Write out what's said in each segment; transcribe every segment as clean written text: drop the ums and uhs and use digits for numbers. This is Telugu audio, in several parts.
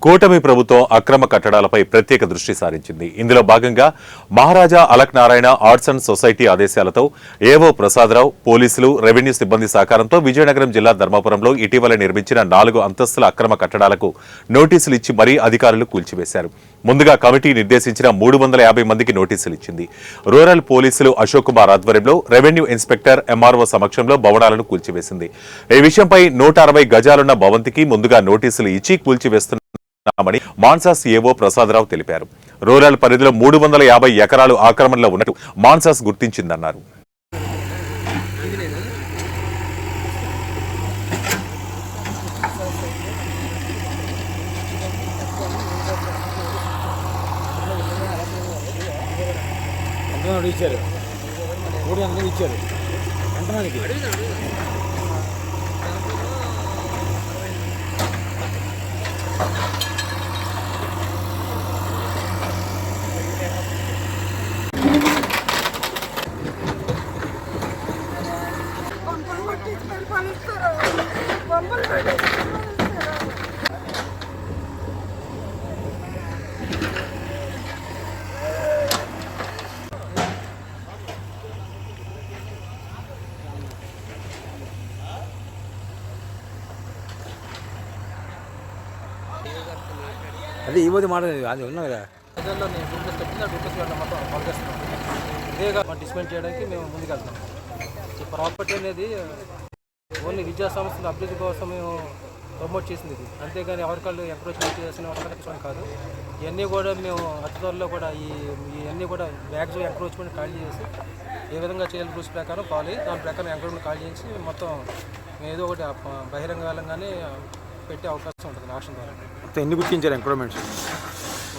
కూటమి ప్రభుత్వం అక్రమ కట్టడాలపై ప్రత్యేక దృష్టి సారించింది. ఇందులో భాగంగా మహారాజా అలక్ నారాయణ ఆర్ట్స్ అండ్ సొసైటీ ఆదేశాలతో ఏవో ప్రసాదరావు, పోలీసులు, రెవెన్యూ సిబ్బంది సహకారంతో విజయనగరం జిల్లా ధర్మాపురంలో ఇటీవల నిర్మించిన 4 అంతస్తుల అక్రమ కట్టడాలకు నోటీసులు ఇచ్చి మరీ అధికారులు కూల్చివేశారు. ముందుగా కమిటీ నిర్దేశించిన 350 మందికి నోటీసులు ఇచ్చింది. రూరల్ పోలీసులు అశోక్ కుమార్ ఆధ్వర్యంలో రెవెన్యూ ఇన్స్పెక్టర్ ఎంఆర్ఓ సమక్షంలో భవనాలను కూల్చివేసింది. ఈ విషయంపై 160 గజాలున్న భవంతికి ముందుగా నోటీసులు ఇచ్చి కూల్చివేస్తున్న మాన్సాస్ ఏవో ప్రసాదరావు తెలిపారు. రూరల్ పరిధిలో 350 ఎకరాలు ఆక్రమణలో ఉన్నట్టు మాన్సాస్ గుర్తించిందన్నారు. అదే ఈ మధ్య మాట అది ఉన్నా కదా ఇదేగా డిస్మెంట్ చేయడానికి మేము ముందుకెళ్తాం. ఈ ప్రాపర్టీ అనేది ఓన్లీ విద్యా సంస్థల అభివృద్ధి కోసం మేము ప్రమోట్ చేసింది ఇది, అంతేగాని ఎవరికాళ్ళు ఎంకరేజ్మెంట్ చేసిన వాళ్ళకి కాదు. ఇవన్నీ కూడా మేము అతి త్వరలో కూడా ఇవన్నీ కూడా మ్యాక్సిమం ఎంకరేజ్మెంట్ ఖాళీ చేసి ఏ విధంగా చేయాలి రూల్స్ ప్రకారం ఫాలో అయ్యి దాని ప్రకారం ఎంకరేజ్మెంట్ ఖాళీ చేసి మొత్తం ఏదో ఒకటి బహిరంగ వేలంగానే పెట్టే అవకాశం ఉంటుంది యాక్షన్ ద్వారా. మొత్తం ఎన్ని గుర్తించారు ఎంక్రోమెంట్స్?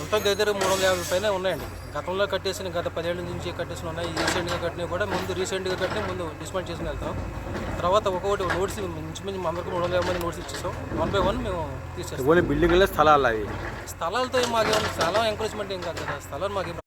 మొత్తం దగ్గర 350 పైన ఉన్నాయండి. గతంలో కట్టేసిన గత 10 ఏళ్ళ నుంచి కట్టేసిన ఉన్నాయి. రీసెంట్గా కట్టినవి కూడా రీసెంట్గా కట్టిన ముందు డిస్మెంట్ చేసుకుని వెళ్తాం. తర్వాత ఒక్కొక్కటి నోట్స్ ఇంచుమించు అందరికీ 350 మంది నోట్స్ ఇచ్చేసాం. 1 by 1 మేము తీసేస్తాం. బిల్డింగ్లో స్థలాలు అవి స్థలాలతో మాకేమో స్థలం ఎంకరేజ్మెంట్ ఏం కాదు కదా, స్థలాలు మాకేం